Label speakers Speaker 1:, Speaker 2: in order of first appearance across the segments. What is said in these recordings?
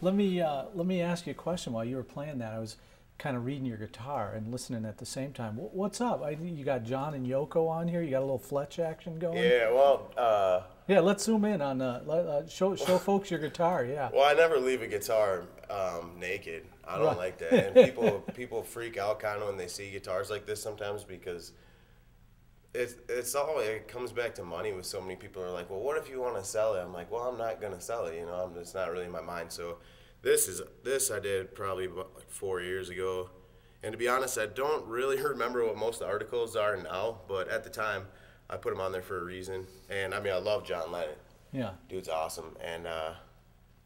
Speaker 1: let me ask you a question. While you were playing that, I was kind of reading your guitar and listening at the same time. What's up? You got John and Yoko on here. You got a little Fletch action going.
Speaker 2: Yeah, well,
Speaker 1: yeah, let's zoom in on show folks your guitar. Yeah.
Speaker 2: well, I never leave a guitar naked. I don't
Speaker 1: Right.
Speaker 2: like that, and people freak out kind of when they see guitars like this sometimes because it comes back to money. With so many people are like, well, what if you want to sell it? I'm like, well, I'm not gonna sell it. It's not really in my mind. So this I did probably about like 4 years ago, and to be honest, I don't really remember what most of the articles are now, but at the time, I put them on there for a reason. And I mean, I love John Lennon.
Speaker 1: Yeah.
Speaker 2: Dude's awesome, and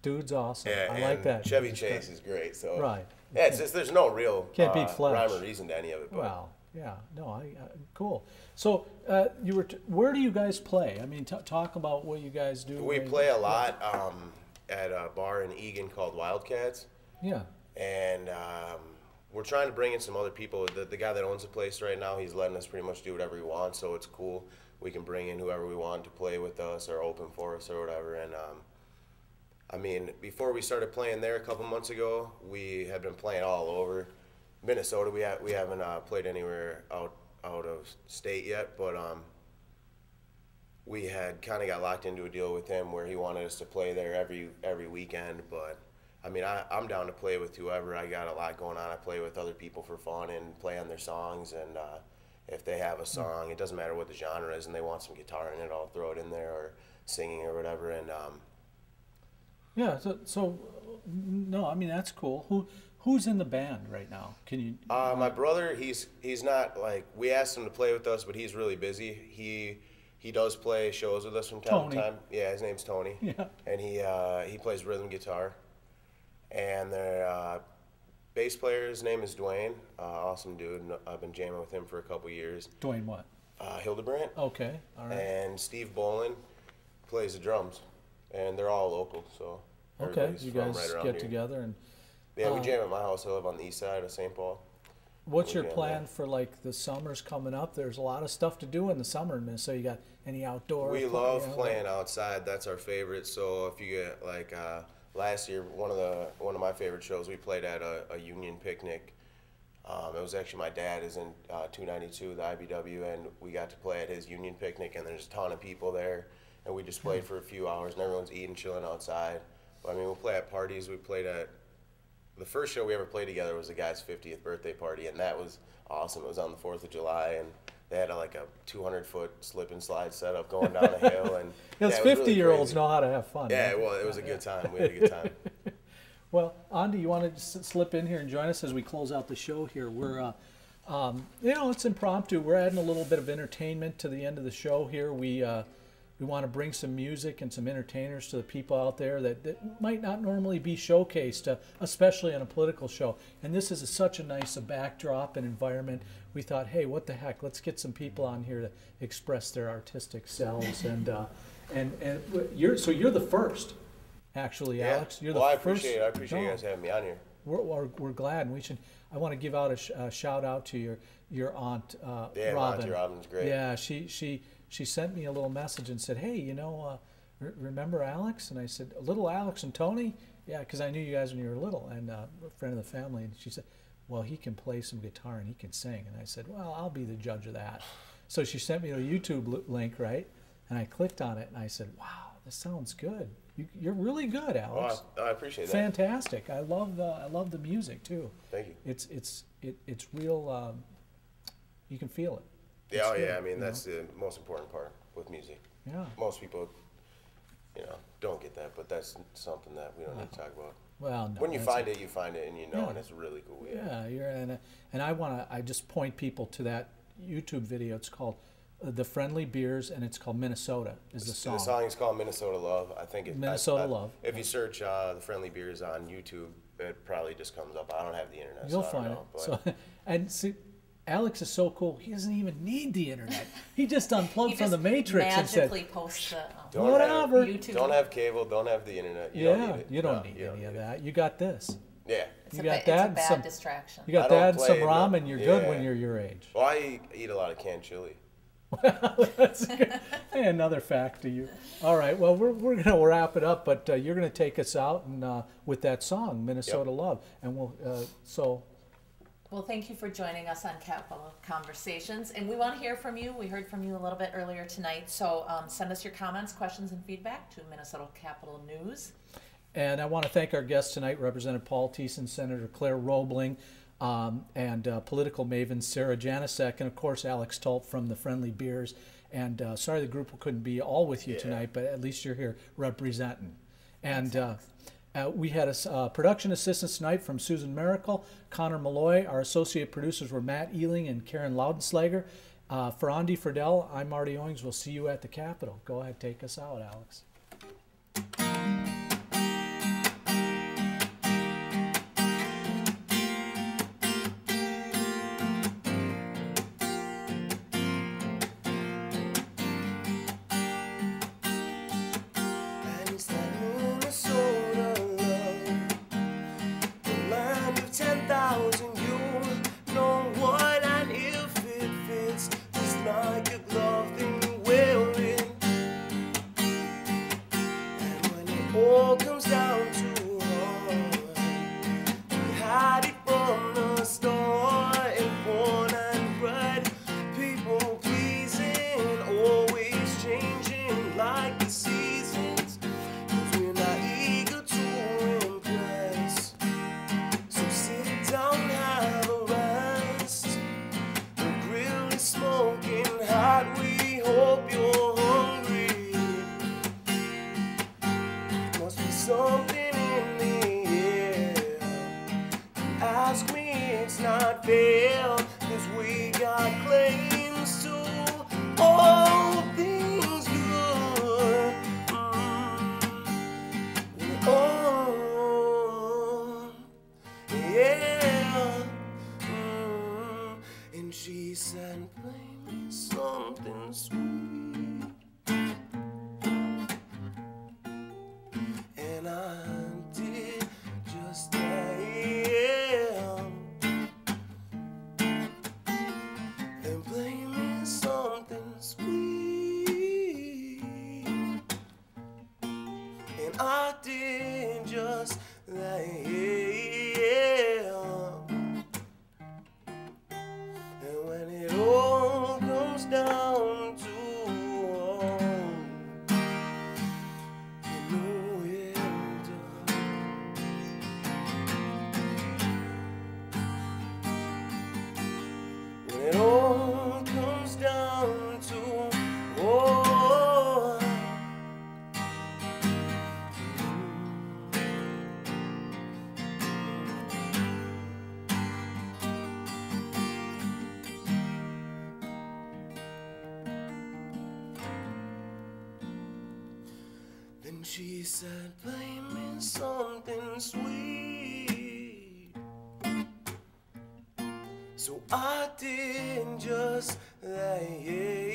Speaker 1: Dude's awesome.
Speaker 2: yeah,
Speaker 1: I like that.
Speaker 2: Chevy Chase is great. So
Speaker 1: Right.
Speaker 2: yeah, it's just there's no real
Speaker 1: Can't beat Fletch.
Speaker 2: rhyme or reason to any of it. But
Speaker 1: Wow. Yeah. No. Cool. So where do you guys play? I mean, talk about what you guys do.
Speaker 2: we play a lot at a bar in Egan called Wildcats.
Speaker 1: Yeah.
Speaker 2: And we're trying to bring in some other people. The guy that owns the place right now, he's letting us pretty much do whatever we want, so it's cool. We can bring in whoever we want to play with us or open for us or whatever. And I mean, before we started playing there a couple months ago, we had been playing all over Minnesota. We haven't played anywhere out of state yet, but we had kind of got locked into a deal with him where he wanted us to play there every weekend. But I mean, I'm down to play with whoever. I got a lot going on. I play with other people for fun and play on their songs. And if they have a song, it doesn't matter what the genre is, and they want some guitar in it, I'll throw it in there, or singing or whatever. And
Speaker 1: Yeah. So no, I mean that's cool. Who's in the band right now? Can you?
Speaker 2: my brother, he's not like, we asked him to play with us, but he's really busy. He does play shows with us from time to time. Yeah, his name's Tony.
Speaker 1: Yeah.
Speaker 2: And he plays rhythm guitar. And their bass player, his name is Dwayne. Awesome dude. I've been jamming with him for a couple years.
Speaker 1: Dwayne what?
Speaker 2: Hildebrandt.
Speaker 1: Okay. All right.
Speaker 2: And Steve Bolin plays the drums. And they're all local, so
Speaker 1: Okay.
Speaker 2: everybody's
Speaker 1: You
Speaker 2: from
Speaker 1: guys
Speaker 2: right around
Speaker 1: get
Speaker 2: here.
Speaker 1: together and.
Speaker 2: Yeah, we jam at my house. I live on the east side of St. Paul.
Speaker 1: What's
Speaker 2: We
Speaker 1: your
Speaker 2: jam
Speaker 1: plan
Speaker 2: there.
Speaker 1: for like the summers coming up? There's a lot of stuff to do in the summer in Minnesota. You got any outdoor?
Speaker 2: We love playing outside. That's our favorite. So if you get like last year, one of my favorite shows, we played at a union picnic. It was actually my dad is in 292, the IBW, and we got to play at his union picnic, and there's a ton of people there, and we just played for a few hours, and everyone's eating, chilling outside. But I mean, we'll play at parties. We played at the first show we ever played together was the guy's 50th birthday party, and that was awesome. It was on the 4th of July, and they had like a 200-foot slip and slide setup going down a hill. And
Speaker 1: Because
Speaker 2: yeah, it was
Speaker 1: 50-year-olds
Speaker 2: really
Speaker 1: know how to have fun.
Speaker 2: Yeah,
Speaker 1: right?
Speaker 2: well, it was a good time. We had a good time.
Speaker 1: Well, Andy, you want to just slip in here and join us as we close out the show here? We're, it's impromptu. We're adding a little bit of entertainment to the end of the show here. We want to bring some music and some entertainers to the people out there that might not normally be showcased, especially on a political show. And this is such a nice backdrop and environment. We thought, hey, what the heck? Let's get some people on here to express their artistic selves. And you're the first, actually,
Speaker 2: Yeah.
Speaker 1: Alex. You're the
Speaker 2: well,
Speaker 1: first.
Speaker 2: I appreciate you guys having me on here.
Speaker 1: We're glad, and we should. I want to give out a shout out to your aunt
Speaker 2: Yeah,
Speaker 1: Robin.
Speaker 2: Auntie Robin's great.
Speaker 1: Yeah, she sent me a little message and said, hey, remember Alex? And I said, little Alex and Tony? Yeah, because I knew you guys when you were little, and a friend of the family. And she said, well, he can play some guitar and he can sing. And I said, well, I'll be the judge of that. So she sent me a YouTube link, right? And I clicked on it and I said, wow, this sounds good. You're really good, Alex.
Speaker 2: Well, I appreciate that.
Speaker 1: Fantastic. I love the music too.
Speaker 2: Thank you.
Speaker 1: It's real. You can feel it.
Speaker 2: Yeah,
Speaker 1: It's
Speaker 2: yeah.
Speaker 1: good,
Speaker 2: I mean,
Speaker 1: you
Speaker 2: that's the most important part with music.
Speaker 1: Yeah.
Speaker 2: Most people, don't get that, but that's something that we don't need to talk about.
Speaker 1: Well, no.
Speaker 2: When you find it, and you know,
Speaker 1: Yeah.
Speaker 2: and it's really cool.
Speaker 1: Yeah, and I just point people to that YouTube video. It's called The Friendly Beers, and it's called Minnesota. Is the song?
Speaker 2: The song is called Minnesota Love. I think it's
Speaker 1: Minnesota Love.
Speaker 2: If you search The Friendly Beers on YouTube, it probably just comes up. I don't have the internet.
Speaker 1: You'll
Speaker 2: so I
Speaker 1: find
Speaker 2: don't
Speaker 1: it.
Speaker 2: know, but
Speaker 1: So, and see, Alex is so cool. He doesn't even need the internet. He just unplugged from the Matrix and said,
Speaker 3: magically post the
Speaker 1: whatever.
Speaker 3: YouTube.
Speaker 2: Don't have cable. Don't have the internet. You don't
Speaker 1: yeah,
Speaker 2: need it.
Speaker 1: you don't
Speaker 2: No,
Speaker 1: need
Speaker 2: you
Speaker 1: any of
Speaker 2: need it.
Speaker 1: that. You got this.
Speaker 2: Yeah.
Speaker 3: It's
Speaker 1: You
Speaker 3: a
Speaker 1: got
Speaker 3: ba-
Speaker 1: that
Speaker 3: It's
Speaker 1: and
Speaker 3: a bad
Speaker 1: some-
Speaker 3: distraction.
Speaker 1: You got
Speaker 2: I don't
Speaker 1: that and some
Speaker 2: play, no.
Speaker 1: ramen. You're good when
Speaker 2: Yeah.
Speaker 1: you're your age.
Speaker 2: Well, I eat a lot of canned chili.
Speaker 1: That's good. Hey, another fact to you. All right, well, we're going to wrap it up, but you're going to take us out and with that song, Minnesota Love. And
Speaker 3: Well, thank you for joining us on Capital Conversations. And we want to hear from you. We heard from you a little bit earlier tonight. So send us your comments, questions, and feedback to Minnesota Capital News.
Speaker 1: And I want to thank our guests tonight, Representative Paul Thiessen, Senator Claire Roebling, and political maven Sarah Janicek, and of course Alex Tulp from the Friendly Beers. And sorry the group couldn't be all with you tonight, but at least you're here representing. And we had a production assistance tonight from Susan Miracle, Connor Malloy. Our associate producers were Matt Ealing and Karen Loudenslager. For Andy Friedel, I'm Marty Owings. We'll see you at the Capitol. Go ahead, take us out, Alex.
Speaker 2: All comes down to heart. We had it from the start, and born and bred, people pleasing, always changing like the seasons. 'Cause we're not eager to impress. So sit down, have a rest. The grill is smoking hot. We hope you're hungry. Something in the air. Ask me, it's not fair, 'cause we got claims to all things good. Oh, yeah. And she said, play me something sweet. And I did just that, yeah. And play me something sweet. And I did just that, yeah. And when it all comes down to it all comes down to oh. Then she said, play me something sweet. So I did just that, yeah.